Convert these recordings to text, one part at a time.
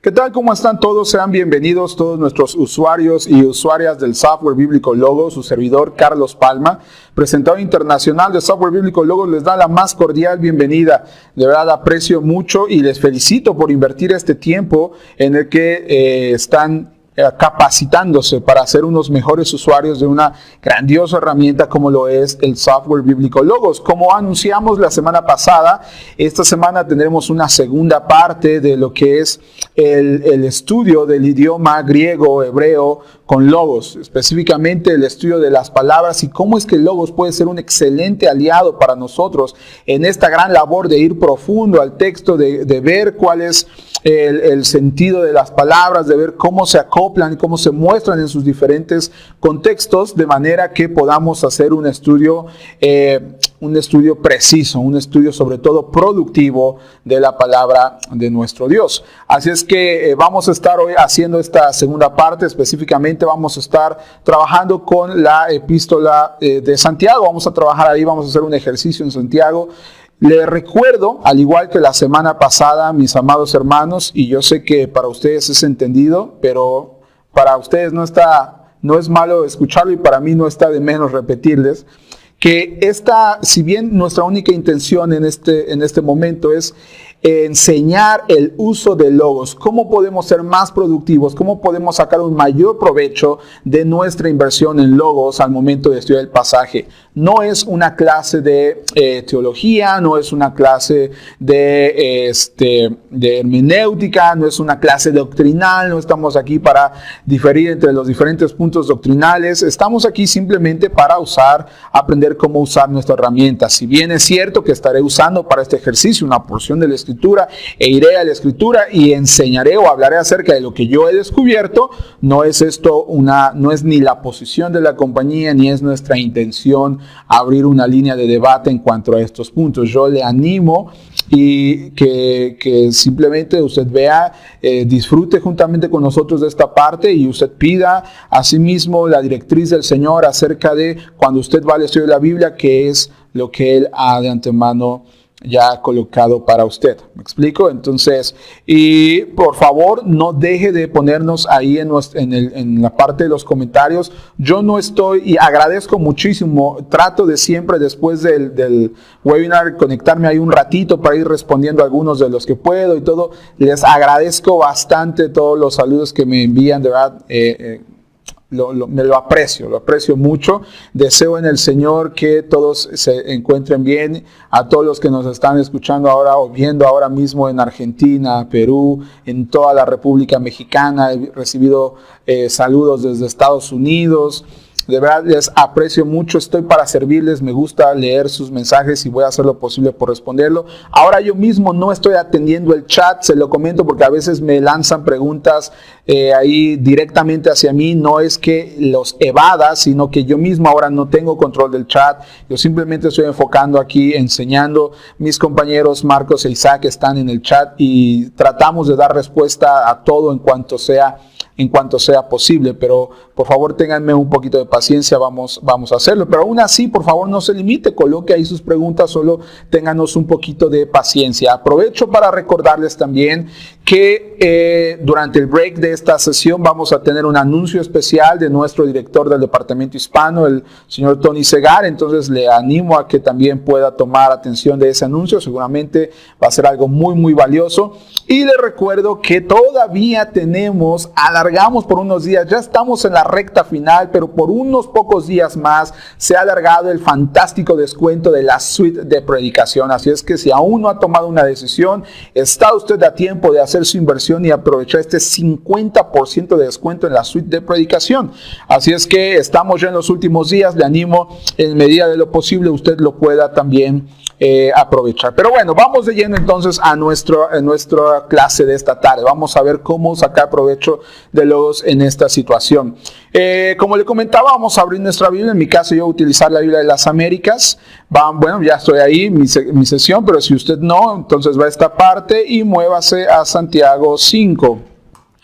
¿Qué tal? ¿Cómo están todos? Sean bienvenidos todos nuestros usuarios y usuarias del Software Bíblico Logos. Su servidor Carlos Palma, presentador internacional de Software Bíblico Logos, les da la más cordial bienvenida. De verdad aprecio mucho y les felicito por invertir este tiempo en el que están capacitándose para ser unos mejores usuarios de una grandiosa herramienta como lo es el Software Bíblico Logos. Como anunciamos la semana pasada, esta semana tendremos una segunda parte de lo que es el estudio del idioma griego, hebreo, con Logos, específicamente el estudio de las palabras y cómo es que Logos puede ser un excelente aliado para nosotros en esta gran labor de ir profundo al texto, de ver cuál es el sentido de las palabras, de ver cómo se acoplan y cómo se muestran en sus diferentes contextos, de manera que podamos hacer un estudio preciso, un estudio sobre todo productivo de la palabra de nuestro Dios. Así es que vamos a estar hoy haciendo esta segunda parte. Específicamente vamos a estar trabajando con la epístola de Santiago. Vamos a trabajar ahí, vamos a hacer un ejercicio en Santiago. Les recuerdo, al igual que la semana pasada, mis amados hermanos, y yo sé que para ustedes es entendido, pero para ustedes no es malo escucharlo y para mí no está de menos repetirles, que si bien nuestra única intención en este momento es enseñar el uso de Logos, cómo podemos ser más productivos, cómo podemos sacar un mayor provecho de nuestra inversión en Logos al momento de estudiar el pasaje. No es una clase de teología, no es una clase de hermenéutica, no es una clase doctrinal, no estamos aquí para diferir entre los diferentes puntos doctrinales, estamos aquí simplemente para aprender cómo usar nuestra herramienta. Si bien es cierto que estaré usando para este ejercicio una porción de la Escritura e iré a la Escritura y enseñaré o hablaré acerca de lo que yo he descubierto, no es ni la posición de la compañía ni es nuestra intención abrir una línea de debate en cuanto a estos puntos. Yo le animo y que simplemente usted vea, disfrute juntamente con nosotros de esta parte y usted pida a sí mismo la directriz del Señor acerca de cuando usted va al estudio de la Biblia, que es lo que Él ha de antemano ya colocado para usted. ¿Me explico? Entonces, y por favor no deje de ponernos ahí en la parte de los comentarios. Yo no estoy, y agradezco muchísimo, trato de siempre después del webinar conectarme ahí un ratito para ir respondiendo a algunos de los que puedo y todo. Les agradezco bastante todos los saludos que me envían, de verdad. Me lo aprecio mucho. Deseo en el Señor que todos se encuentren bien. A todos los que nos están escuchando ahora o viendo ahora mismo en Argentina, Perú, en toda la República Mexicana. He recibido saludos desde Estados Unidos. De verdad les aprecio mucho, estoy para servirles, me gusta leer sus mensajes y voy a hacer lo posible por responderlo. Ahora yo mismo no estoy atendiendo el chat, se lo comento porque a veces me lanzan preguntas ahí directamente hacia mí. No es que los evada, sino que yo mismo ahora no tengo control del chat. Yo simplemente estoy enfocando aquí, enseñando. Mis compañeros Marcos e Isaac están en el chat y tratamos de dar respuesta a todo en cuanto sea posible, pero por favor ténganme un poquito de paciencia, vamos a hacerlo, pero aún así por favor no se limite, coloque ahí sus preguntas, solo ténganos un poquito de paciencia. Aprovecho para recordarles también que durante el break de esta sesión vamos a tener un anuncio especial de nuestro director del departamento hispano, el señor Tony Segar. Entonces le animo a que también pueda tomar atención de ese anuncio, seguramente va a ser algo muy valioso. Y les recuerdo que todavía alargamos por unos días, ya estamos en la recta final, pero por unos pocos días más se ha alargado el fantástico descuento de la suite de predicación. Así es que si aún no ha tomado una decisión, está usted a tiempo de hacer su inversión y aprovechar este 50% de descuento en la suite de predicación. Así es que estamos ya en los últimos días, le animo en medida de lo posible usted lo pueda también aprovechar. Pero bueno, vamos de lleno entonces a nuestra clase de esta tarde. Vamos a ver cómo sacar provecho de Logos en esta situación. Como le comentaba, vamos a abrir nuestra Biblia. En mi caso yo voy a utilizar la Biblia de las Américas. Bueno, ya estoy ahí, mi sesión, pero si usted no, entonces va a esta parte y muévase a Santiago 5.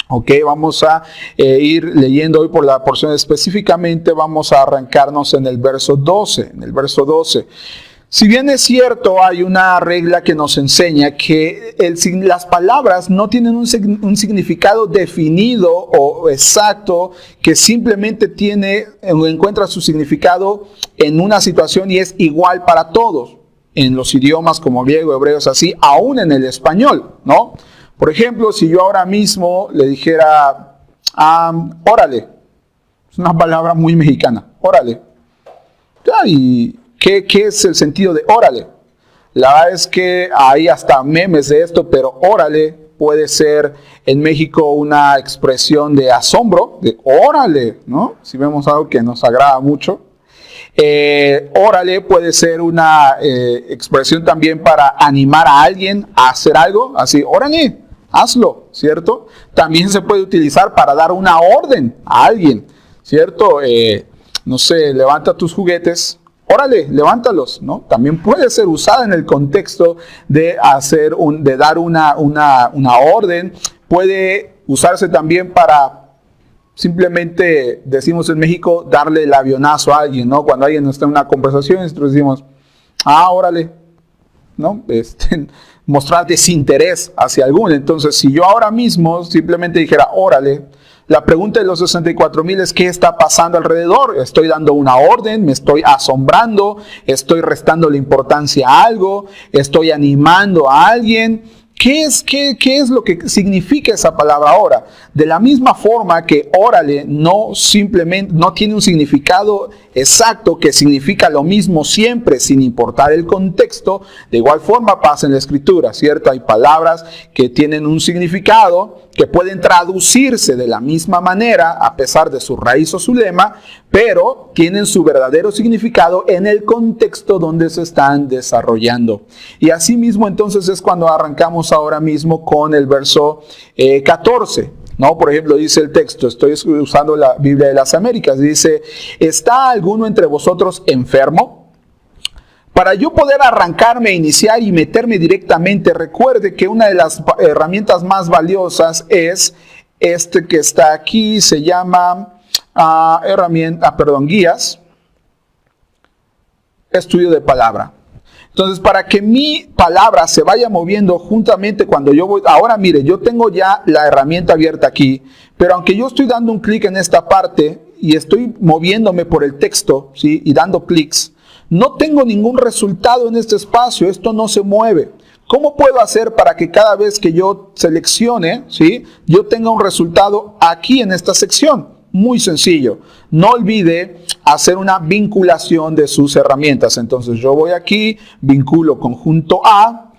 Ok, vamos a ir leyendo hoy por la porción específicamente. Vamos a arrancarnos en el verso 12. Si bien es cierto, hay una regla que nos enseña que las palabras no tienen un significado definido o exacto, que simplemente encuentra su significado en una situación y es igual para todos, en los idiomas como griego, hebreo, es así, aún en el español, ¿no? Por ejemplo, si yo ahora mismo le dijera, órale, es una palabra muy mexicana, órale, y ¿qué es el sentido de órale? La verdad es que hay hasta memes de esto, pero órale puede ser en México una expresión de asombro, de órale, ¿no? Si vemos algo que nos agrada mucho. Órale puede ser una expresión también para animar a alguien a hacer algo, así, órale, hazlo, ¿cierto? También se puede utilizar para dar una orden a alguien, ¿cierto? No sé, levanta tus juguetes, órale, levántalos, ¿no? También puede ser usada en el contexto de dar una orden. Puede usarse también para simplemente, decimos en México, darle el avionazo a alguien, ¿no? Cuando alguien está en una conversación, nosotros decimos, órale, ¿no? Mostrar desinterés hacia alguno. Entonces, si yo ahora mismo simplemente dijera, órale, la pregunta de los 64,000 es ¿qué está pasando alrededor? ¿Estoy dando una orden? ¿Me estoy asombrando? ¿Estoy restando la importancia a algo? ¿Estoy animando a alguien? ¿Qué es lo que significa esa palabra ahora? De la misma forma que órale no tiene un significado exacto que significa lo mismo siempre sin importar el contexto, de igual forma pasa en la Escritura, ¿cierto? Hay palabras que tienen un significado que pueden traducirse de la misma manera a pesar de su raíz o su lema, pero tienen su verdadero significado en el contexto donde se están desarrollando. Y así mismo entonces es cuando arrancamos ahora mismo con el verso 14. ¿No? Por ejemplo, dice el texto, estoy usando la Biblia de las Américas, dice, ¿está alguno entre vosotros enfermo? Para yo poder arrancarme, iniciar y meterme directamente, recuerde que una de las herramientas más valiosas es este que está aquí, se llama guías, estudio de palabra. Entonces, para que mi palabra se vaya moviendo juntamente cuando yo voy, ahora mire, yo tengo ya la herramienta abierta aquí, pero aunque yo estoy dando un clic en esta parte y estoy moviéndome por el texto, ¿sí? Y dando clics, no tengo ningún resultado en este espacio, esto no se mueve. ¿Cómo puedo hacer para que cada vez que yo seleccione, ¿sí? Yo tenga un resultado aquí en esta sección? Muy sencillo. No olvide hacer una vinculación de sus herramientas. Entonces yo voy aquí, vinculo conjunto A,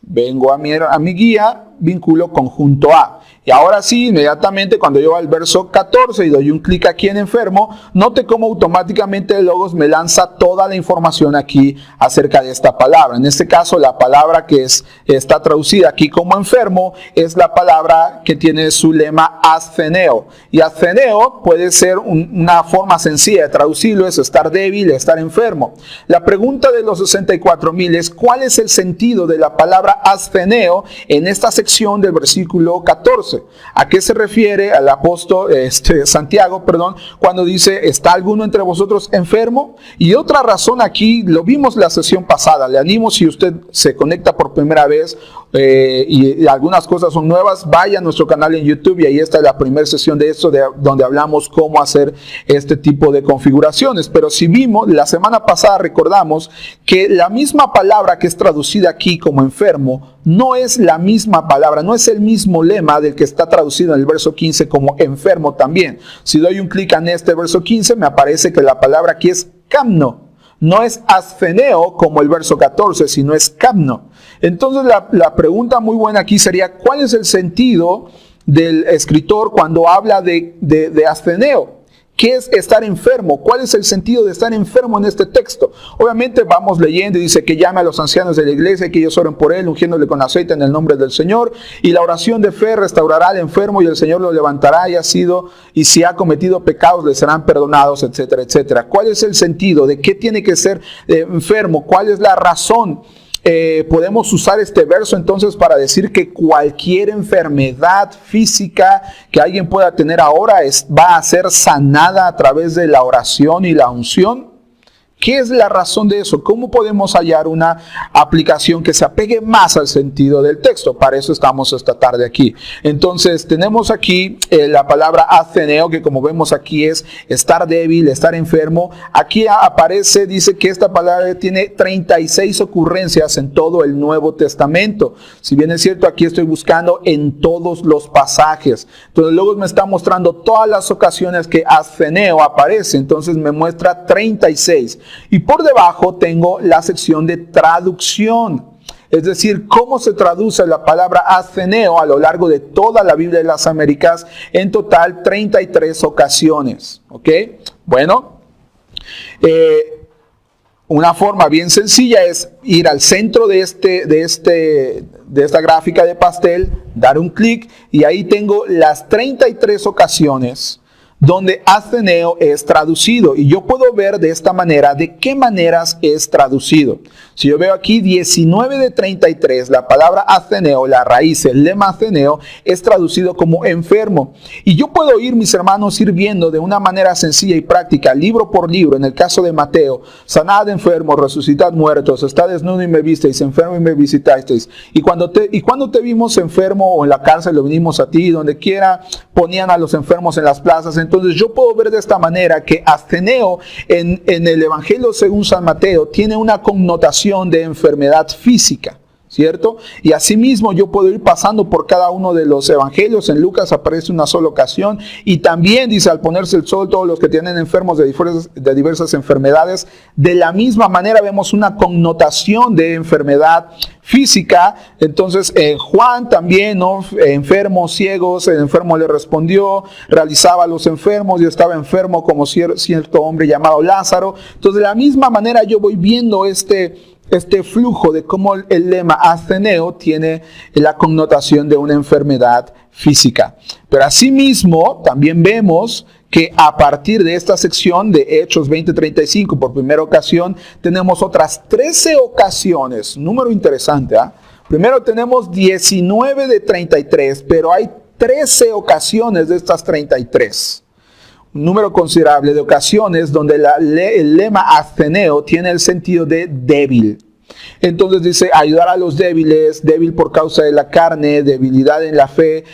vengo a mi guía, vinculo conjunto A. Y ahora sí, inmediatamente cuando yo voy al verso 14 y doy un clic aquí en enfermo, note cómo automáticamente el Logos me lanza toda la información aquí acerca de esta palabra. En este caso, la palabra que está traducida aquí como enfermo es la palabra que tiene su lema asceneo. Y asceneo puede ser una forma sencilla de traducirlo, es estar débil, estar enfermo. La pregunta de los 64,000 es ¿cuál es el sentido de la palabra asceneo en esta sección del versículo 14? ¿A qué se refiere el apóstol Santiago, cuando dice, ¿está alguno entre vosotros enfermo? Y otra razón aquí, lo vimos la sesión pasada, le animo si usted se conecta por primera vez y algunas cosas son nuevas, vaya a nuestro canal en YouTube y ahí está la primera sesión de esto, donde hablamos cómo hacer este tipo de configuraciones. Pero si vimos, la semana pasada recordamos que la misma palabra que es traducida aquí como enfermo, no es la misma palabra, no es el mismo lema del que está traducido en el verso 15 como enfermo también. Si doy un clic en este verso 15, me aparece que la palabra aquí es camno. No es asceneo como el verso 14, sino es camno. Entonces la pregunta muy buena aquí sería, ¿cuál es el sentido del escritor cuando habla de asceneo? ¿Qué es estar enfermo? ¿Cuál es el sentido de estar enfermo en este texto? Obviamente vamos leyendo y dice que llame a los ancianos de la iglesia, que ellos oren por él, ungiéndole con aceite en el nombre del Señor. Y la oración de fe restaurará al enfermo y el Señor lo levantará y si ha cometido pecados le serán perdonados, etcétera, etcétera. ¿Cuál es el sentido de qué tiene que ser enfermo? ¿Cuál es la razón? Podemos usar este verso entonces para decir que cualquier enfermedad física que alguien pueda tener ahora va a ser sanada a través de la oración y la unción. ¿Qué es la razón de eso? ¿Cómo podemos hallar una aplicación que se apegue más al sentido del texto? Para eso estamos esta tarde aquí. Entonces, tenemos aquí la palabra atheneo, que como vemos aquí es estar débil, estar enfermo. Aquí aparece, dice que esta palabra tiene 36 ocurrencias en todo el Nuevo Testamento. Si bien es cierto, aquí estoy buscando en todos los pasajes. Entonces, luego me está mostrando todas las ocasiones que atheneo aparece. Entonces, me muestra 36. Y por debajo tengo la sección de traducción. Es decir, cómo se traduce la palabra atheneo a lo largo de toda la Biblia de las Américas, en total 33 ocasiones. ¿Ok? Bueno, una forma bien sencilla es ir al centro de esta gráfica de pastel, dar un clic y ahí tengo las 33 ocasiones donde atheneo es traducido. Y yo puedo ver de esta manera de qué maneras es traducido. Si yo veo aquí 19 de 33, la palabra atheneo, la raíz, el lema atheneo, es traducido como enfermo. Y yo puedo ir, mis hermanos, ir viendo de una manera sencilla y práctica, libro por libro. En el caso de Mateo, sanad enfermos, resucitad muertos, está desnudo y me visteis, enfermo y me visitasteis. Y cuando te vimos enfermo o en la cárcel, lo vinimos a ti, donde quiera ponían a los enfermos en las plazas. Entonces yo puedo ver de esta manera que atheneo en el Evangelio según San Mateo tiene una connotación de enfermedad física, ¿cierto? Y asimismo yo puedo ir pasando por cada uno de los evangelios. En Lucas aparece una sola ocasión y también dice al ponerse el sol todos los que tienen enfermos de diversas enfermedades. De la misma manera vemos una connotación de enfermedad física. Entonces Juan también, ¿no? Enfermos, ciegos, el enfermo le respondió, realizaba a los enfermos y estaba enfermo como cierto hombre llamado Lázaro. Entonces de la misma manera yo voy viendo este flujo de cómo el lema atheneo tiene la connotación de una enfermedad física. Pero asimismo también vemos que a partir de esta sección de Hechos 20:35, por primera ocasión, tenemos otras 13 ocasiones. Número interesante, ¿eh? Primero tenemos 19 de 33, pero hay 13 ocasiones de estas 33. Un número considerable de ocasiones donde el lema atheneo tiene el sentido de débil. Entonces dice ayudar a los débiles, débil por causa de la carne, debilidad en la fe.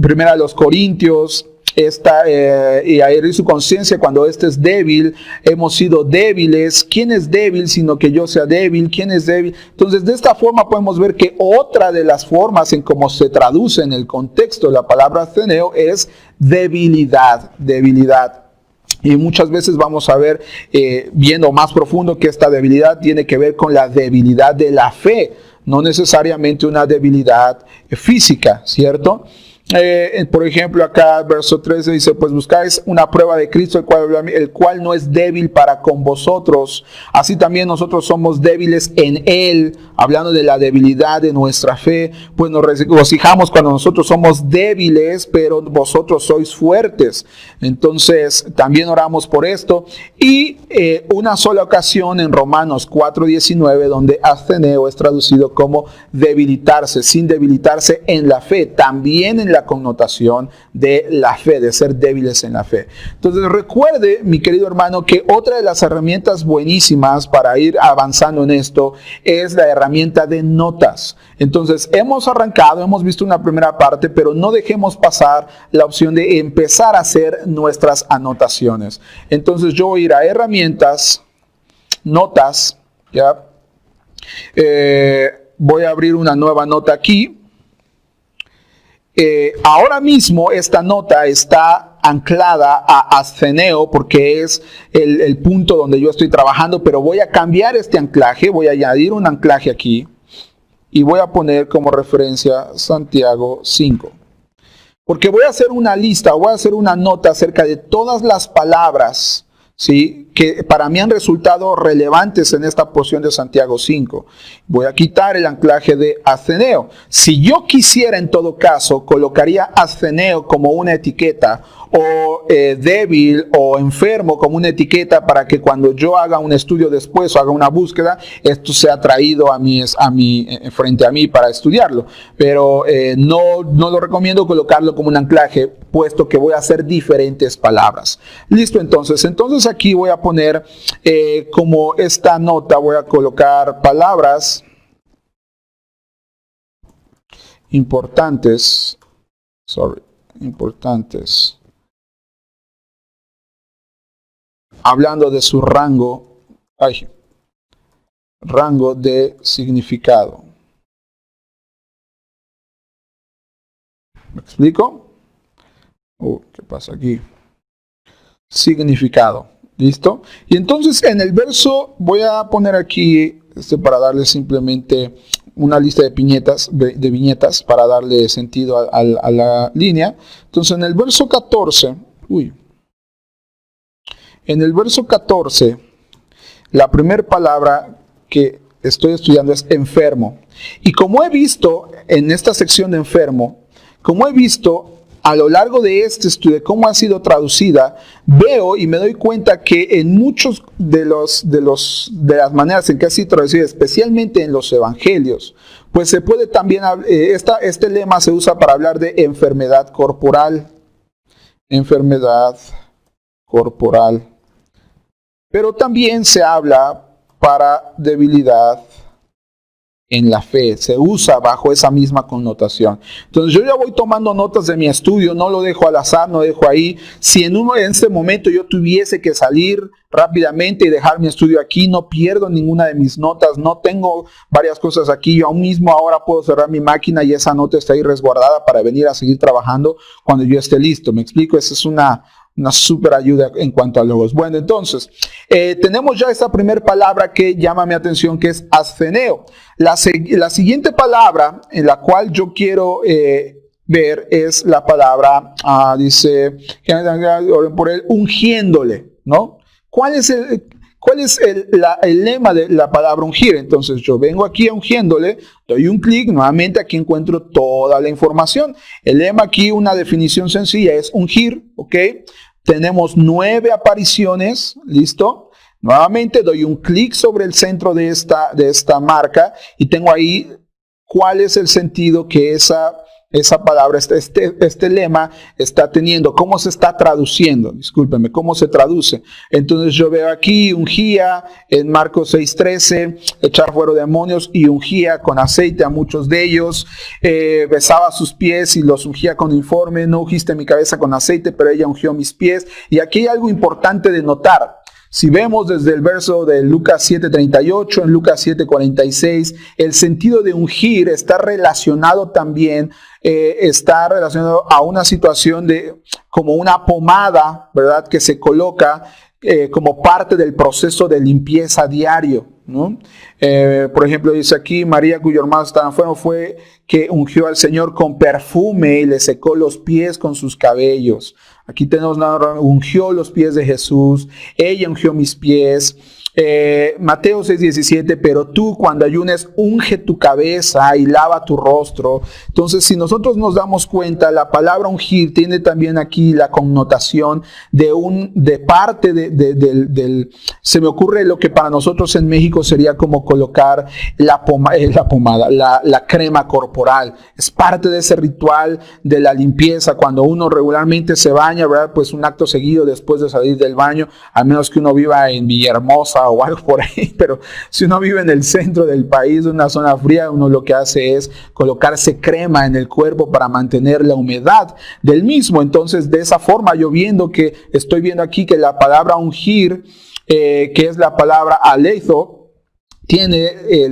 Primera de los Corintios, y a herir su conciencia cuando éste es débil. Hemos sido débiles. ¿Quién es débil sino que yo sea débil? ¿Quién es débil? Entonces de esta forma podemos ver que otra de las formas en cómo se traduce en el contexto de la palabra atheneo es debilidad. Y muchas veces vamos a ver, viendo más profundo, que esta debilidad tiene que ver con la debilidad de la fe, no necesariamente una debilidad física, ¿cierto? Por ejemplo, acá verso 13 dice, pues buscáis una prueba de Cristo, el cual no es débil para con vosotros. Así también nosotros somos débiles en Él, hablando de la debilidad de nuestra fe. Pues nos regocijamos cuando nosotros somos débiles, pero vosotros sois fuertes. Entonces, también oramos por esto. Y una sola ocasión en Romanos 4:19, donde atheneo es traducido como debilitarse, sin debilitarse en la fe. También en la connotación de la fe, de ser débiles en la fe. Entonces recuerde, mi querido hermano, que otra de las herramientas buenísimas para ir avanzando en esto es la herramienta de notas. Entonces hemos arrancado, hemos visto una primera parte, pero no dejemos pasar la opción de empezar a hacer nuestras anotaciones. Entonces yo voy a ir a herramientas, notas, ¿ya? Voy a abrir una nueva nota aquí. Ahora mismo esta nota está anclada a atheneo porque es el punto donde yo estoy trabajando, pero voy a cambiar este anclaje, voy a añadir un anclaje aquí y voy a poner como referencia Santiago 5. Porque voy a hacer una lista, voy a hacer una nota acerca de todas las palabras, ¿sí?, que para mí han resultado relevantes en esta porción de Santiago 5. Voy a quitar el anclaje de atheneo. Si yo quisiera, en todo caso, colocaría atheneo como una etiqueta, o débil o enfermo como una etiqueta, para que cuando yo haga un estudio después o haga una búsqueda, esto sea traído frente a mí para estudiarlo. Pero no lo recomiendo colocarlo como un anclaje, puesto que voy a hacer diferentes palabras. Listo, entonces aquí voy a poner como esta nota, voy a colocar palabras importantes, importantes, hablando de su rango de significado. ¿Me explico? ¿Qué pasa aquí? Significado. ¿Listo? Y entonces en el verso voy a poner aquí, para darle simplemente una lista de viñetas para darle sentido a la línea. Entonces en el verso 14, en el verso 14, la primera palabra que estoy estudiando es enfermo. Y como he visto en esta sección de enfermo, como he visto a lo largo de este estudio, cómo ha sido traducida, veo y me doy cuenta que en muchos de las maneras en que ha sido traducida, especialmente en los evangelios, pues se puede también, este lema se usa para hablar de enfermedad corporal. Enfermedad corporal. Pero también se habla para debilidad en la fe, se usa bajo esa misma connotación. Entonces yo ya voy tomando notas de mi estudio, no lo dejo al azar, no lo dejo ahí. Si en este momento yo tuviese que salir rápidamente y dejar mi estudio aquí, no pierdo ninguna de mis notas, no tengo varias cosas aquí, yo aún mismo ahora puedo cerrar mi máquina y esa nota está ahí resguardada para venir a seguir trabajando cuando yo esté listo. ¿Me explico? Esa es una súper ayuda en cuanto a logos. Bueno, entonces, tenemos ya esta primera palabra que llama mi atención, que es asceneo. La siguiente palabra en la cual yo quiero ver es la palabra, dice, oren por él, ungiéndole, ¿no? ¿Cuál es el lema de la palabra ungir? Entonces yo vengo aquí a ungiéndole, doy un clic, nuevamente aquí encuentro toda la información. El lema aquí, una definición sencilla, es ungir, ¿ok? Tenemos 9 apariciones, ¿listo? Nuevamente doy un clic sobre el centro de esta marca y tengo ahí cuál es el sentido que esa palabra, este lema está teniendo, cómo se está traduciendo, discúlpeme, cómo se traduce. Entonces yo veo aquí, ungía en Marcos 6:13, echar fuera demonios y ungía con aceite a muchos de ellos, besaba sus pies y los ungía con informe, no ungiste mi cabeza con aceite, pero ella ungió mis pies. Y aquí hay algo importante de notar. Si vemos desde el verso de Lucas 7:38, en Lucas 7:46, el sentido de ungir está relacionado también, a una situación de como una pomada, ¿verdad? Que se coloca como parte del proceso de limpieza diario, ¿no? Por ejemplo, dice aquí, María, cuyo hermano estaba enfermo, fue que ungió al Señor con perfume y le secó los pies con sus cabellos. Aquí tenemos, ungió los pies de Jesús, ella ungió mis pies. Mateo 6:17, pero tú cuando ayunes unge tu cabeza y lava tu rostro. Entonces, si nosotros nos damos cuenta, la palabra ungir tiene también aquí la connotación de parte del, se me ocurre lo que para nosotros en México sería como colocar la pomada, la crema corporal. Es parte de ese ritual de la limpieza. Cuando uno regularmente se baña, ¿verdad? Pues un acto seguido después de salir del baño, a menos que uno viva en Villahermosa o algo por ahí, pero si uno vive en el centro del país, una zona fría, uno lo que hace es colocarse crema en el cuerpo para mantener la humedad del mismo. Entonces, de esa forma, estoy viendo aquí que la palabra ungir, que es la palabra aleizo,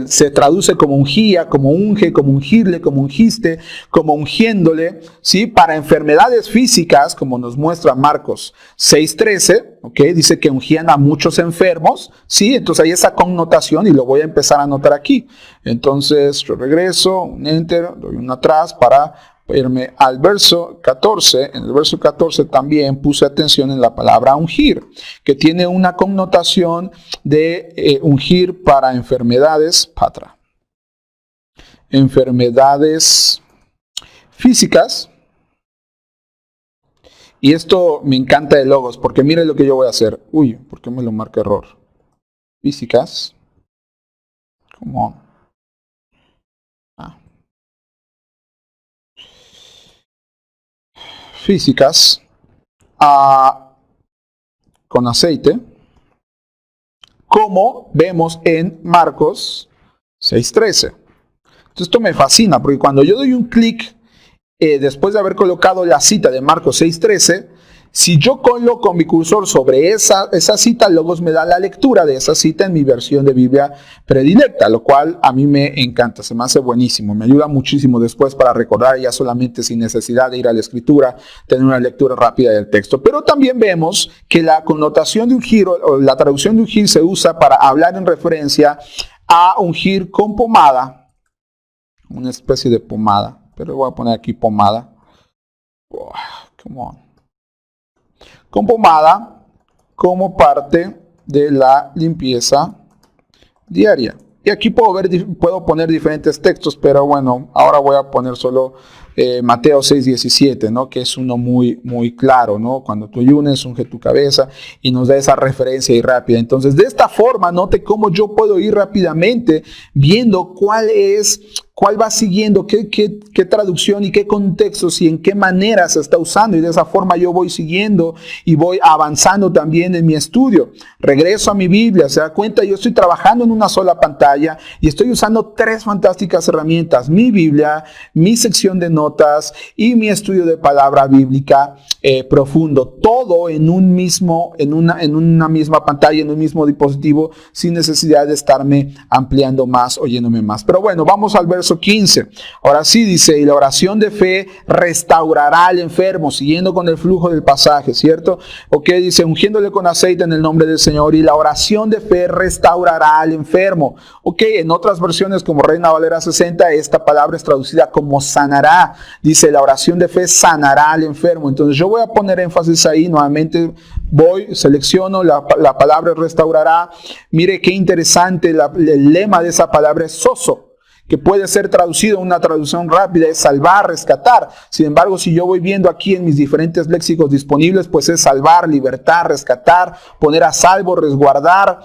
se traduce como ungía, como unge, como ungirle, como ungiste, como ungiéndole, ¿sí? Para enfermedades físicas, como nos muestra Marcos 6:13, ¿ok? Dice que ungían a muchos enfermos, ¿sí? Entonces hay esa connotación y lo voy a empezar a anotar aquí. Entonces yo regreso, un enter, doy un atrás para irme al verso 14. En el verso 14 también puse atención en la palabra ungir, que tiene una connotación de ungir para enfermedades, patra. Enfermedades físicas. Y esto me encanta de logos, porque mire lo que yo voy a hacer. Uy, ¿por qué me lo marca error? Físicas. Come on. Físicas. con aceite, como vemos en Marcos 6:13. Entonces esto me fascina, porque cuando yo doy un clic, después de haber colocado la cita de Marcos 6:13, si yo coloco mi cursor sobre esa cita, Logos me da la lectura de esa cita en mi versión de Biblia predilecta, lo cual a mí me encanta, se me hace buenísimo, me ayuda muchísimo después para recordar ya solamente sin necesidad de ir a la escritura, tener una lectura rápida del texto. Pero también vemos que la connotación de ungir o la traducción de ungir se usa para hablar en referencia a ungir con pomada, una especie de pomada, pero voy a poner aquí pomada. Oh, come on. Con pomada como parte de la limpieza diaria. Y aquí puedo poner diferentes textos, pero bueno, ahora voy a poner solo Mateo 6:17, ¿no? Que es uno muy, muy claro, ¿no? Cuando tú ayunes, unge tu cabeza, y nos da esa referencia ahí rápida. Entonces, de esta forma, note cómo yo puedo ir rápidamente viendo cuál va siguiendo, qué traducción y qué contextos y en qué manera se está usando. Y de esa forma yo voy siguiendo y voy avanzando también en mi estudio. Regreso a mi Biblia, se da cuenta, yo estoy trabajando en una sola pantalla y estoy usando 3 fantásticas herramientas. Mi Biblia, mi sección de notas y mi estudio de palabra bíblica profundo. Todo en una misma pantalla, en un mismo dispositivo, sin necesidad de estarme ampliando más o yéndome más. Pero bueno, vamos al verso 15. Ahora sí dice, y la oración de fe restaurará al enfermo, siguiendo con el flujo del pasaje, ¿cierto? Ok, dice, ungiéndole con aceite en el nombre del Señor, y la oración de fe restaurará al enfermo. Ok, en otras versiones como Reina Valera 60, esta palabra es traducida como sanará. Dice, la oración de fe sanará al enfermo. Entonces yo voy a poner énfasis ahí, nuevamente selecciono la palabra restaurará. Mire qué interesante, el lema de esa palabra es soso, que puede ser traducido en una traducción rápida, es salvar, rescatar. Sin embargo, si yo voy viendo aquí en mis diferentes léxicos disponibles, pues es salvar, libertar, rescatar, poner a salvo, resguardar,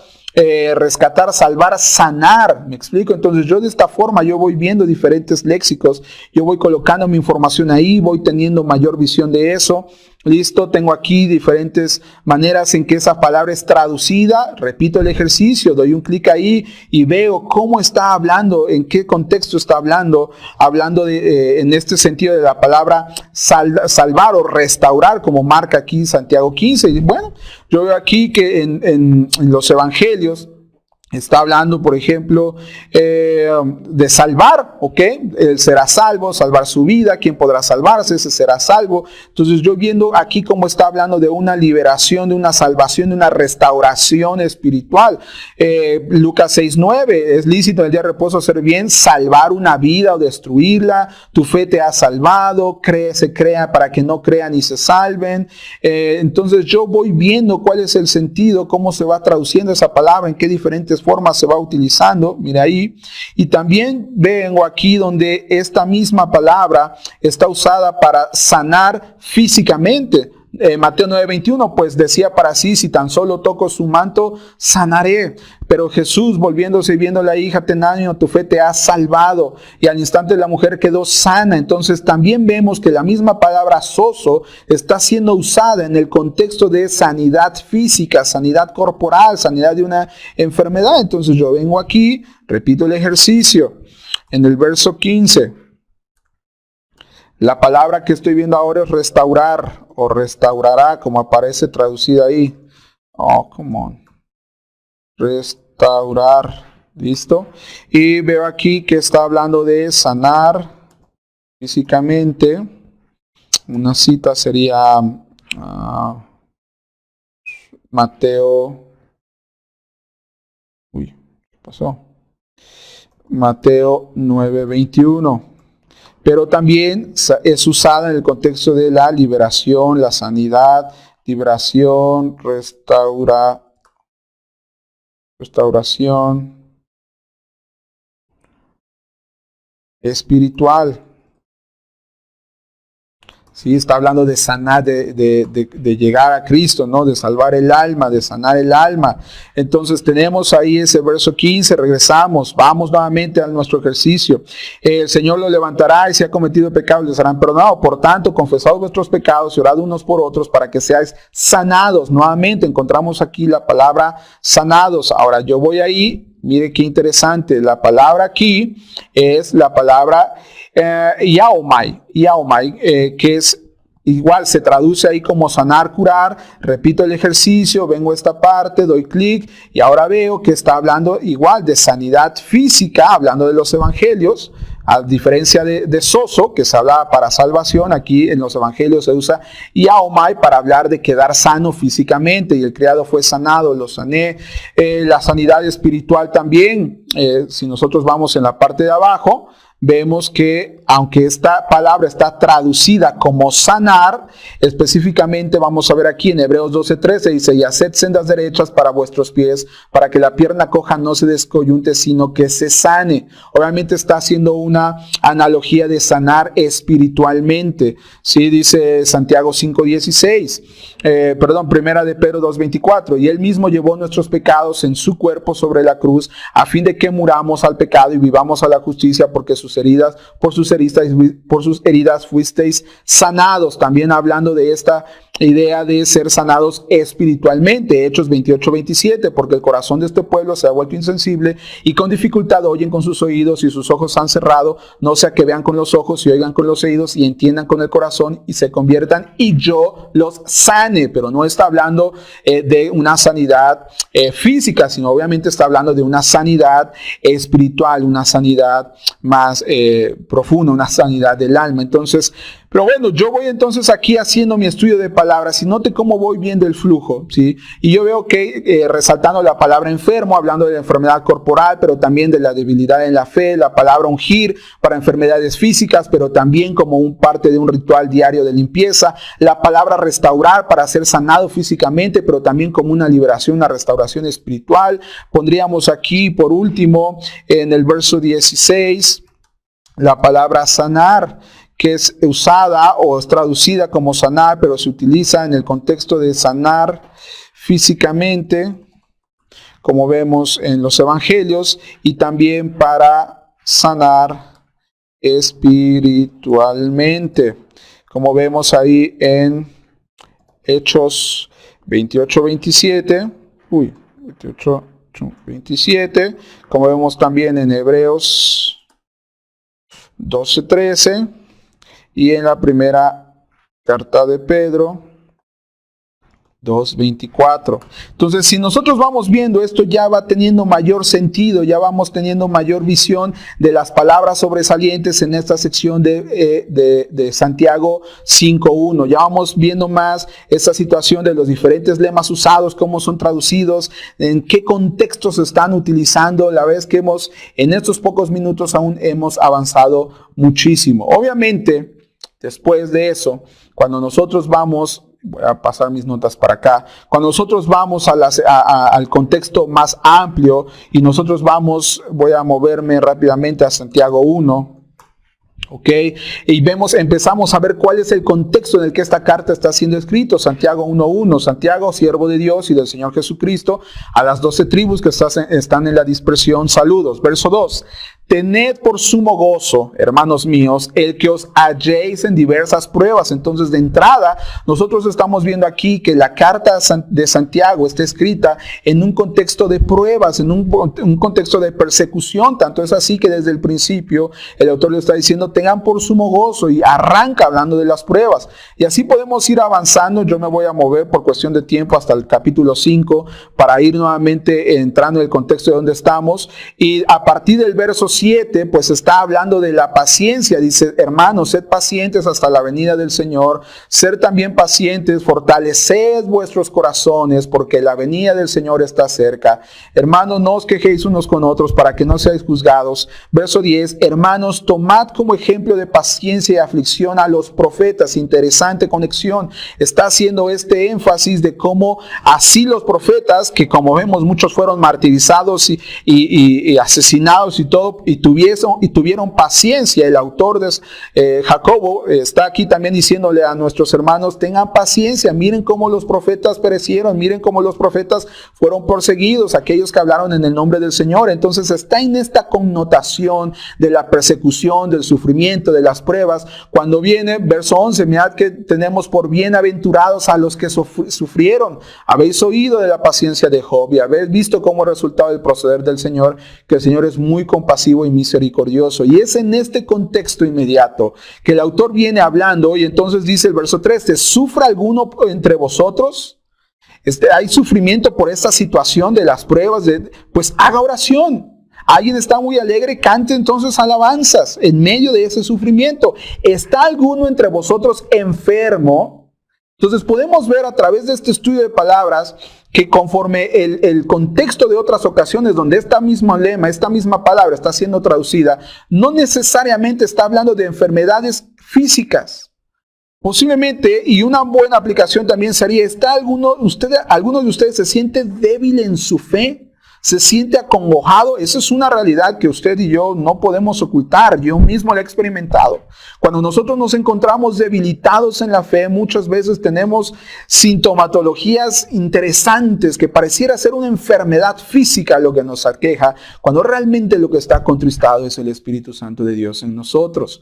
rescatar, salvar, sanar. ¿Me explico? Entonces yo de esta forma yo voy viendo diferentes léxicos, yo voy colocando mi información ahí, voy teniendo mayor visión de eso. Listo, tengo aquí diferentes maneras en que esa palabra es traducida. Repito el ejercicio, doy un clic ahí y veo cómo está hablando, en qué contexto está hablando en este sentido de la palabra salvar o restaurar, como marca aquí Santiago 15. Y bueno, yo veo aquí que en los evangelios está hablando, por ejemplo, de salvar, ¿ok? Él será salvo, salvar su vida. ¿Quién podrá salvarse? Ese será salvo. Entonces yo viendo aquí cómo está hablando de una liberación, de una salvación, de una restauración espiritual. Lucas 6:9, es lícito en el día de reposo hacer bien, salvar una vida o destruirla. Tu fe te ha salvado, se crea para que no crean y se salven. Entonces yo voy viendo cuál es el sentido, cómo se va traduciendo esa palabra, en qué diferentes formas se va utilizando, mira ahí. Y también vengo aquí donde esta misma palabra está usada para sanar físicamente. Mateo 9:21 pues decía para sí, si tan solo toco su manto, sanaré. Pero Jesús, volviéndose y viendo a la hija, ten ánimo, tu fe te ha salvado. Y al instante la mujer quedó sana. Entonces también vemos que la misma palabra sozo está siendo usada en el contexto de sanidad física, sanidad corporal, sanidad de una enfermedad. Entonces yo vengo aquí, repito el ejercicio, en el verso 15. La palabra que estoy viendo ahora es restaurar o restaurará, como aparece traducida ahí. Oh, come on. Restaurar. ¿Listo? Y veo aquí que está hablando de sanar físicamente. Una cita sería Mateo. ¿Qué pasó? Mateo 9:21. Pero también es usada en el contexto de la liberación, la sanidad, liberación, restauración espiritual. Sí, está hablando de sanar, de llegar a Cristo, ¿no? De salvar el alma, de sanar el alma. Entonces tenemos ahí ese verso 15, regresamos, vamos nuevamente a nuestro ejercicio. El Señor lo levantará y si ha cometido pecados les serán perdonados. Por tanto, confesad vuestros pecados y orad unos por otros para que seáis sanados. Nuevamente encontramos aquí la palabra sanados. Ahora yo voy ahí, mire qué interesante, la palabra aquí es la palabra yaomai, que es igual, se traduce ahí como sanar, curar. Repito el ejercicio, vengo a esta parte, doy clic y ahora veo que está hablando igual de sanidad física, hablando de los evangelios. A diferencia de sozo, que se habla para salvación, aquí en los evangelios se usa yaomai para hablar de quedar sano físicamente, y el criado fue sanado, lo sané. La sanidad espiritual también, si nosotros vamos en la parte de abajo, vemos que aunque esta palabra está traducida como sanar, específicamente vamos a ver aquí en Hebreos 12:13, dice, y haced sendas derechas para vuestros pies, para que la pierna coja no se descoyunte, sino que se sane. Obviamente está haciendo una analogía de sanar espiritualmente. Sí, dice Santiago 5:16, primera de Pedro 2:24, y él mismo llevó nuestros pecados en su cuerpo sobre la cruz, a fin de que muramos al pecado y vivamos a la justicia, porque por sus heridas fuisteis sanados. También hablando de esta idea de ser sanados espiritualmente. Hechos 28:27, porque el corazón de este pueblo se ha vuelto insensible y con dificultad oyen con sus oídos y sus ojos han cerrado, no sea que vean con los ojos y oigan con los oídos y entiendan con el corazón y se conviertan y yo los sane. Pero no está hablando de una sanidad física, sino obviamente está hablando de una sanidad espiritual, una sanidad más profunda, una sanidad del alma. Entonces, pero bueno, yo voy entonces aquí haciendo mi estudio de palabras y note cómo voy viendo el flujo, ¿sí? Y yo veo que resaltando la palabra enfermo, hablando de la enfermedad corporal, pero también de la debilidad en la fe, la palabra ungir para enfermedades físicas, pero también como un parte de un ritual diario de limpieza, la palabra restaurar para ser sanado físicamente, pero también como una liberación, una restauración espiritual. Pondríamos aquí por último en el verso 16 la palabra sanar, que es usada o es traducida como sanar, pero se utiliza en el contexto de sanar físicamente, como vemos en los evangelios, y también para sanar espiritualmente, como vemos ahí en Hechos 28:27, 28:27, como vemos también en Hebreos 12:13 y en la primera carta de Pedro 2:24. Entonces, si nosotros vamos viendo esto, ya va teniendo mayor sentido, ya vamos teniendo mayor visión de las palabras sobresalientes en esta sección de Santiago 5:1. Ya vamos viendo más esta situación de los diferentes lemas usados, cómo son traducidos, en qué contextos se están utilizando. La vez que en estos pocos minutos aún hemos avanzado muchísimo. Obviamente, después de eso, cuando nosotros vamos, voy a pasar mis notas para acá, cuando nosotros vamos al contexto más amplio y nosotros voy a moverme rápidamente a Santiago 1, ¿ok? Y empezamos a ver cuál es el contexto en el que esta carta está siendo escrita. Santiago 1:1, Santiago, siervo de Dios y del Señor Jesucristo, a las 12 tribus que están en la dispersión, saludos. Verso 2, tened por sumo gozo, hermanos míos, el que os halléis en diversas pruebas. Entonces, de entrada, nosotros estamos viendo aquí que la carta de Santiago está escrita en un contexto de pruebas, en un contexto de persecución. Tanto es así que desde el principio el autor le está diciendo, tengan por sumo gozo, y arranca hablando de las pruebas. Y así podemos ir avanzando. Yo me voy a mover por cuestión de tiempo hasta el capítulo 5 para ir nuevamente entrando en el contexto de donde estamos. Y a partir del verso 7, pues está hablando de la paciencia. Dice, hermanos, sed pacientes hasta la venida del Señor. Ser también pacientes, fortaleced vuestros corazones, porque la venida del Señor está cerca. Hermanos, no os quejéis unos con otros para que no seáis juzgados. Verso 10, hermanos, tomad como ejemplo de paciencia y aflicción a los profetas. Interesante conexión. Está haciendo este énfasis de cómo así los profetas, que como vemos muchos fueron martirizados y asesinados y todo, y tuvieron paciencia. El autor de Jacobo está aquí también diciéndole a nuestros hermanos, tengan paciencia, miren cómo los profetas perecieron, miren cómo los profetas fueron perseguidos, aquellos que hablaron en el nombre del Señor. Entonces está en esta connotación de la persecución, del sufrimiento, de las pruebas. Cuando viene verso 11, mirad que tenemos por bienaventurados a los que sufrieron. Habéis oído de la paciencia de Job y habéis visto como resultado del proceder del Señor, que el Señor es muy compasivo y misericordioso. Y es en este contexto inmediato que el autor viene hablando, y entonces dice el verso 13, ¿sufre alguno entre vosotros? Hay sufrimiento por esta situación de las pruebas, pues haga oración. Alguien está muy alegre, cante entonces alabanzas en medio de ese sufrimiento. ¿Está alguno entre vosotros enfermo? Entonces podemos ver a través de este estudio de palabras que conforme el contexto de otras ocasiones donde esta misma lema, esta misma palabra está siendo traducida, no necesariamente está hablando de enfermedades físicas. Posiblemente, y una buena aplicación también sería, ¿alguno de ustedes se siente débil en su fe? ¿Se siente acongojado? Esa es una realidad que usted y yo no podemos ocultar. Yo mismo la he experimentado. Cuando nosotros nos encontramos debilitados en la fe, muchas veces tenemos sintomatologías interesantes que pareciera ser una enfermedad física lo que nos aqueja, cuando realmente lo que está contristado es el Espíritu Santo de Dios en nosotros.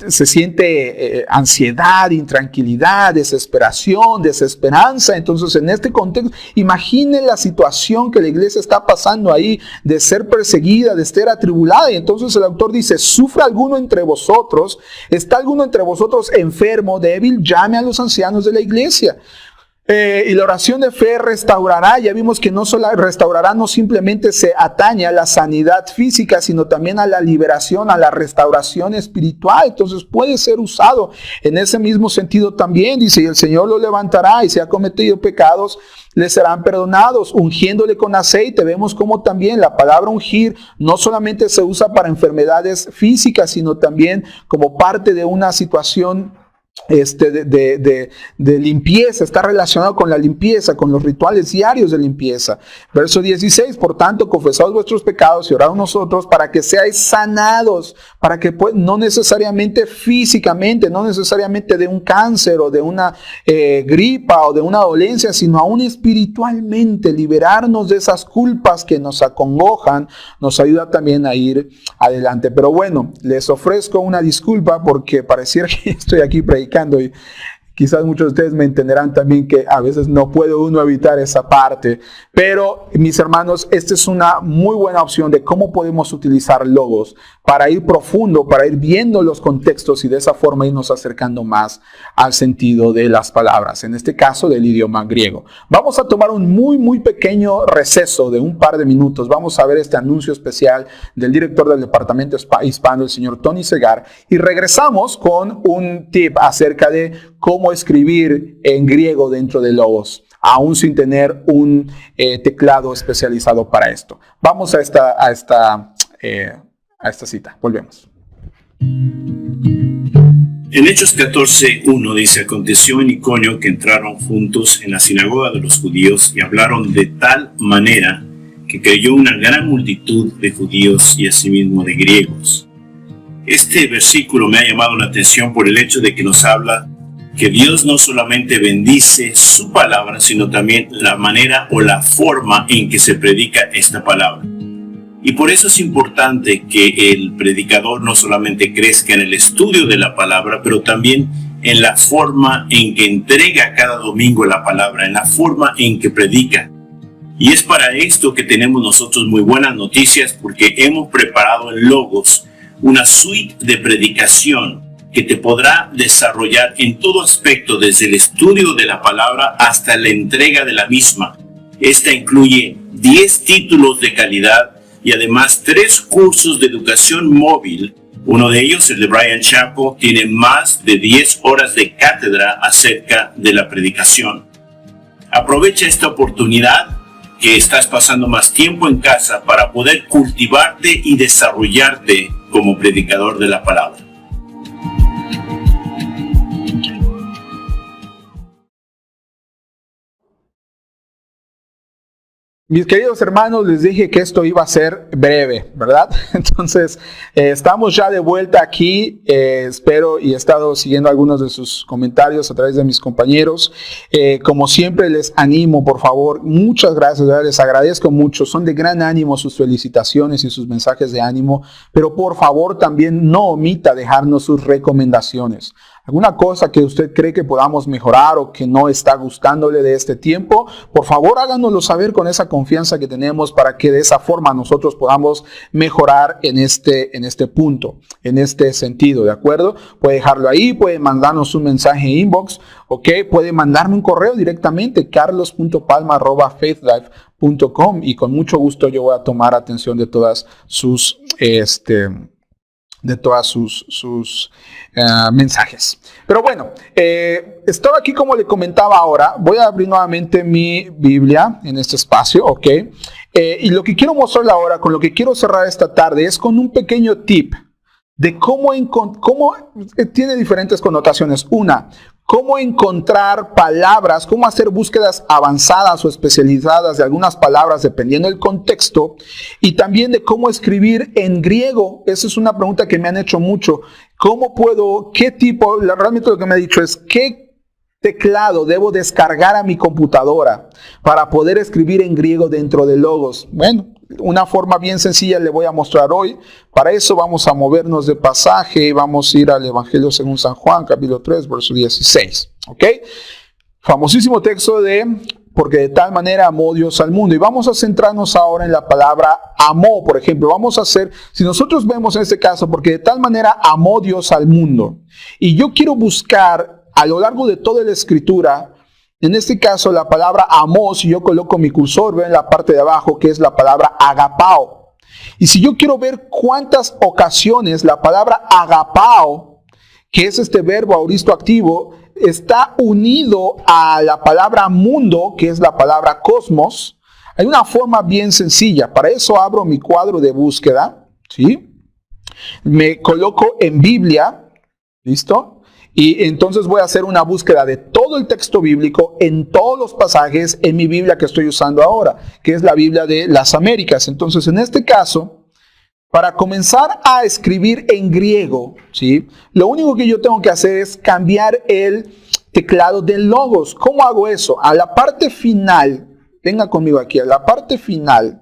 Se siente ansiedad, intranquilidad, desesperación, desesperanza. Entonces, en este contexto, imagine la situación que la iglesia está pasando ahí, de ser perseguida, de ser atribulada. Y entonces el autor dice, ¿sufre alguno entre vosotros? ¿Está alguno entre vosotros enfermo, débil? Llame a los ancianos de la iglesia. Y la oración de fe restaurará. Ya vimos que no solo restaurará, no simplemente se atañe a la sanidad física, sino también a la liberación, a la restauración espiritual. Entonces puede ser usado en ese mismo sentido también. Dice, y el Señor lo levantará, y si ha cometido pecados, le serán perdonados, ungiéndole con aceite. Vemos cómo también la palabra ungir no solamente se usa para enfermedades físicas, sino también como parte de una situación de limpieza. Está relacionado con la limpieza, con los rituales diarios de limpieza. Verso 16, por tanto, confesad vuestros pecados y orad a nosotros para que seáis sanados, para que no necesariamente físicamente, no necesariamente de un cáncer o de una gripa o de una dolencia, sino aún espiritualmente, liberarnos de esas culpas que nos acongojan, nos ayuda también a ir adelante. Pero bueno, les ofrezco una disculpa porque pareciera que estoy aquí predicando y quizás muchos de ustedes me entenderán también que a veces no puede uno evitar esa parte. Pero, mis hermanos, esta es una muy buena opción de cómo podemos utilizar logos para ir profundo, para ir viendo los contextos y de esa forma irnos acercando más al sentido de las palabras, en este caso del idioma griego. Vamos a tomar un muy pequeño receso de un par de minutos. Vamos a ver este anuncio especial del director del departamento hispano, el señor Tony Segar, y regresamos con un tip acerca de cómo escribir en griego dentro de Logos, aún sin tener un teclado especializado para esto. Vamos a esta cita. Volvemos. En Hechos 14:1 dice, aconteció en Iconio que entraron juntos en la sinagoga de los judíos y hablaron de tal manera que creyó una gran multitud de judíos y asimismo de griegos. Este versículo me ha llamado la atención por el hecho de que nos habla que Dios no solamente bendice su palabra, sino también la manera o la forma en que se predica esta palabra. Y por eso es importante que el predicador no solamente crezca en el estudio de la palabra, pero también en la forma en que entrega cada domingo la palabra, en la forma en que predica. Y es para esto que tenemos nosotros muy buenas noticias, porque hemos preparado en Logos una suite de predicación que te podrá desarrollar en todo aspecto, desde el estudio de la palabra hasta la entrega de la misma. Esta incluye 10 títulos de calidad y además 3 cursos de educación móvil. Uno de ellos, el de Brian Chapo, tiene más de 10 horas de cátedra acerca de la predicación. Aprovecha esta oportunidad que estás pasando más tiempo en casa para poder cultivarte y desarrollarte como predicador de la palabra. Mis queridos hermanos, les dije que esto iba a ser breve, ¿verdad? Entonces, estamos ya de vuelta aquí. Espero y he estado siguiendo algunos de sus comentarios a través de mis compañeros. Como siempre, les animo, por favor, muchas gracias, ¿verdad? Les agradezco mucho. Son de gran ánimo sus felicitaciones y sus mensajes de ánimo, pero por favor también no omita dejarnos sus recomendaciones. ¿Alguna cosa que usted cree que podamos mejorar o que no está gustándole de este tiempo? Por favor, háganoslo saber con esa confianza que tenemos para que de esa forma nosotros podamos mejorar en este punto, en este sentido, ¿de acuerdo? Puede dejarlo ahí, puede mandarnos un mensaje en inbox, ¿ok? Puede mandarme un correo directamente, carlos.palma@faithlife.com, y con mucho gusto yo voy a tomar atención de todas sus mensajes. Pero bueno, estaba aquí como le comentaba ahora. Voy a abrir nuevamente mi Biblia en este espacio, ¿ok? Y lo que quiero mostrarle ahora, con lo que quiero cerrar esta tarde, es con un pequeño tip de cómo tiene diferentes connotaciones. Una, cómo encontrar palabras, cómo hacer búsquedas avanzadas o especializadas de algunas palabras dependiendo del contexto, y también de cómo escribir en griego. Esa es una pregunta que me han hecho mucho. Realmente lo que me ha dicho es, ¿qué teclado debo descargar a mi computadora para poder escribir en griego dentro de Logos? Bueno, una forma bien sencilla le voy a mostrar hoy. Para eso vamos a movernos de pasaje y vamos a ir al Evangelio según San Juan, capítulo 3, verso 16. ¿Ok? Famosísimo texto porque de tal manera amó Dios al mundo. Y vamos a centrarnos ahora en la palabra amó, por ejemplo. Si nosotros vemos en este caso, porque de tal manera amó Dios al mundo. Y yo quiero buscar a lo largo de toda la Escritura, en este caso la palabra amó, si yo coloco mi cursor, veo en la parte de abajo que es la palabra agapao. Y si yo quiero ver cuántas ocasiones la palabra agapao, que es este verbo auristo activo, está unido a la palabra mundo, que es la palabra cosmos, hay una forma bien sencilla. Para eso abro mi cuadro de búsqueda, ¿sí? Me coloco en Biblia, ¿listo? Y entonces voy a hacer una búsqueda de todo el texto bíblico en todos los pasajes en mi Biblia que estoy usando ahora, que es la Biblia de las Américas. Entonces, en este caso, para comenzar a escribir en griego, ¿sí? Lo único que yo tengo que hacer es cambiar el teclado del Logos. ¿Cómo hago eso? A la parte final, venga conmigo aquí, a la parte final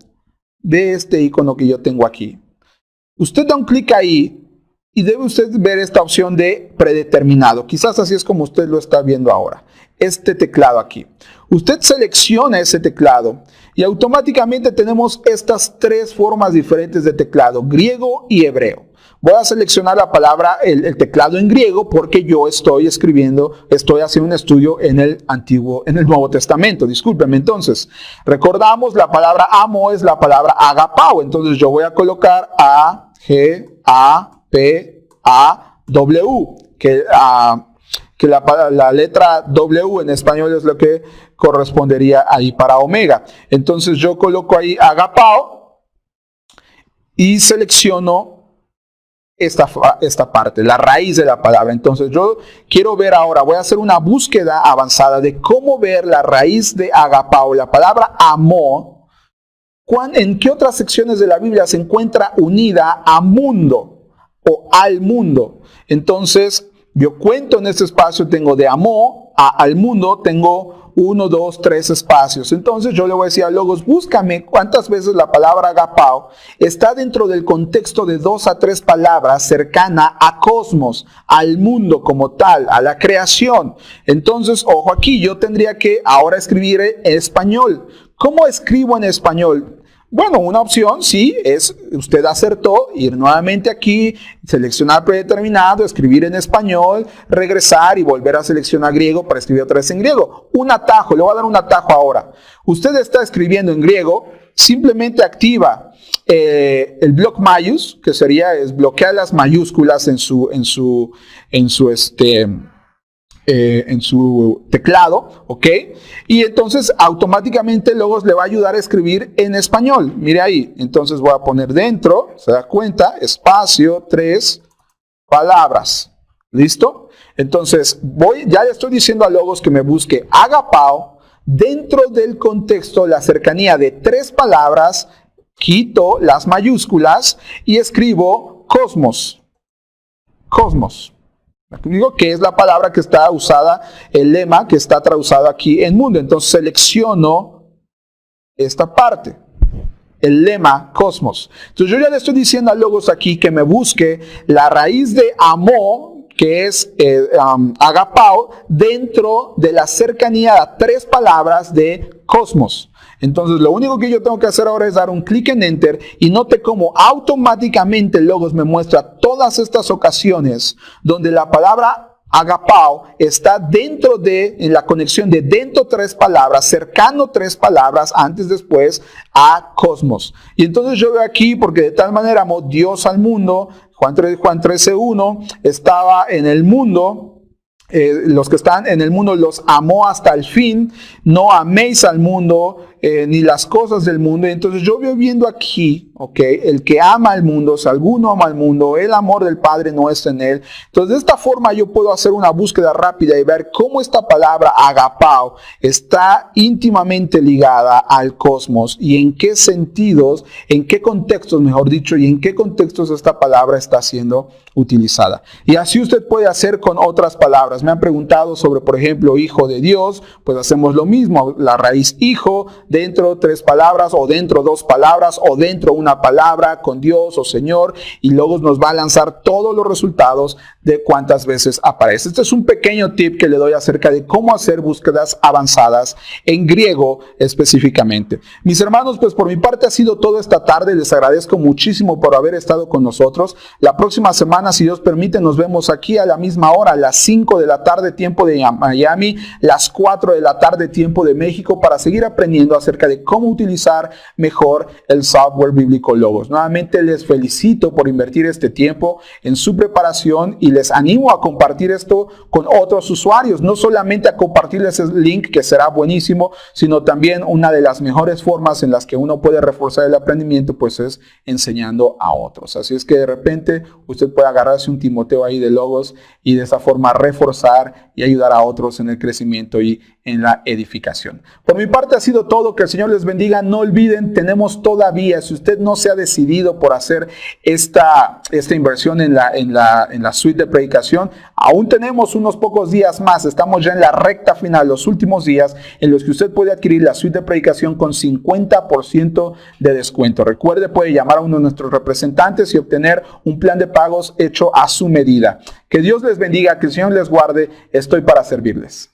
de este icono que yo tengo aquí. Usted da un clic ahí y debe usted ver esta opción de predeterminado. Quizás así es como usted lo está viendo ahora. Este teclado aquí. Usted selecciona ese teclado y automáticamente tenemos estas tres formas diferentes de teclado, griego y hebreo. Voy a seleccionar la palabra, el teclado en griego, porque yo estoy haciendo un estudio en el Nuevo Testamento. Discúlpeme. Entonces, recordamos, la palabra amo es la palabra agapao. Entonces yo voy a colocar A-G-A-P-A-W, que la letra W en español es lo que correspondería ahí para omega. Entonces yo coloco ahí agapao y selecciono esta parte, la raíz de la palabra. Entonces yo quiero ver ahora, voy a hacer una búsqueda avanzada de cómo ver la raíz de agapao, la palabra amó. ¿En qué otras secciones de la Biblia se encuentra unida a mundo o al mundo? Entonces yo cuento en este espacio, tengo de amó al mundo, tengo 1, 2, 3 espacios. Entonces yo le voy a decir a Logos, búscame cuántas veces la palabra agapao está dentro del contexto de 2 a 3 palabras cercana a cosmos, al mundo como tal, a la creación. Entonces, ojo aquí, yo tendría que ahora escribir en español. ¿Cómo escribo en español? Bueno, una opción, sí, es usted acertó, ir nuevamente aquí, seleccionar predeterminado, escribir en español, regresar y volver a seleccionar griego para escribir otra vez en griego. Un atajo, le voy a dar un atajo ahora. Usted está escribiendo en griego, simplemente activa el block mayús, que es bloquear las mayúsculas en su teclado, ¿ok? Y entonces automáticamente Logos le va a ayudar a escribir en español. Mire ahí, entonces voy a poner dentro, se da cuenta, espacio, 3 palabras. ¿Listo? Entonces ya le estoy diciendo a Logos que me busque agapao dentro del contexto, la cercanía de tres palabras, quito las mayúsculas y escribo cosmos. Cosmos. Digo que es la palabra que está usada, el lema que está traducido aquí en mundo. Entonces selecciono esta parte. El lema cosmos. Entonces yo ya le estoy diciendo a Logos aquí que me busque la raíz de amó, que es agapao, dentro de la cercanía a tres palabras de cosmos. Entonces lo único que yo tengo que hacer ahora es dar un clic en Enter y note cómo automáticamente Logos me muestra todas estas ocasiones donde la palabra agapao está dentro de, en la conexión de dentro tres palabras, cercano tres palabras, antes, después, a cosmos. Y entonces yo veo aquí, porque de tal manera amó Dios al mundo, Juan 13:1, estaba en el mundo, los que están en el mundo los amó hasta el fin, no améis al mundo, ni las cosas del mundo. Entonces yo veo viendo aquí, el que ama al mundo, si alguno ama al mundo, el amor del Padre no está en él. Entonces de esta forma yo puedo hacer una búsqueda rápida y ver cómo esta palabra agapao está íntimamente ligada al cosmos y en qué sentidos, en qué contextos, mejor dicho, y en qué contextos esta palabra está siendo utilizada. Y así usted puede hacer con otras palabras. Me han preguntado sobre, por ejemplo, hijo de Dios, pues hacemos lo mismo, la raíz hijo, dentro tres palabras, o dentro dos palabras, o dentro una palabra con Dios o Señor, y luego nos va a lanzar todos los resultados de cuántas veces aparece. Este es un pequeño tip que le doy acerca de cómo hacer búsquedas avanzadas en griego específicamente. Mis hermanos, pues por mi parte ha sido todo esta tarde. Les agradezco muchísimo por haber estado con nosotros. La próxima semana, si Dios permite, nos vemos aquí a la misma hora, a las 5 de la tarde, tiempo de Miami, las 4 de la tarde, tiempo de México, para seguir aprendiendo acerca de cómo utilizar mejor el software bíblico Logos. Nuevamente les felicito por invertir este tiempo en su preparación y les animo a compartir esto con otros usuarios, no solamente a compartirles el link, que será buenísimo, sino también una de las mejores formas en las que uno puede reforzar el aprendimiento, pues es enseñando a otros. Así es que de repente usted puede agarrarse un Timoteo ahí de Logos y de esa forma reforzar y ayudar a otros en el crecimiento y en la edificación. Por mi parte ha sido todo. Que el Señor les bendiga. No olviden, tenemos todavía, si usted no se ha decidido por hacer esta inversión en la suite de predicación, aún tenemos unos pocos días más. Estamos ya en la recta final, los últimos días en los que usted puede adquirir la suite de predicación con 50% de descuento. Recuerde, puede llamar a uno de nuestros representantes y obtener un plan de pagos hecho a su medida. Que Dios les bendiga, que el Señor les guarde. Estoy para servirles.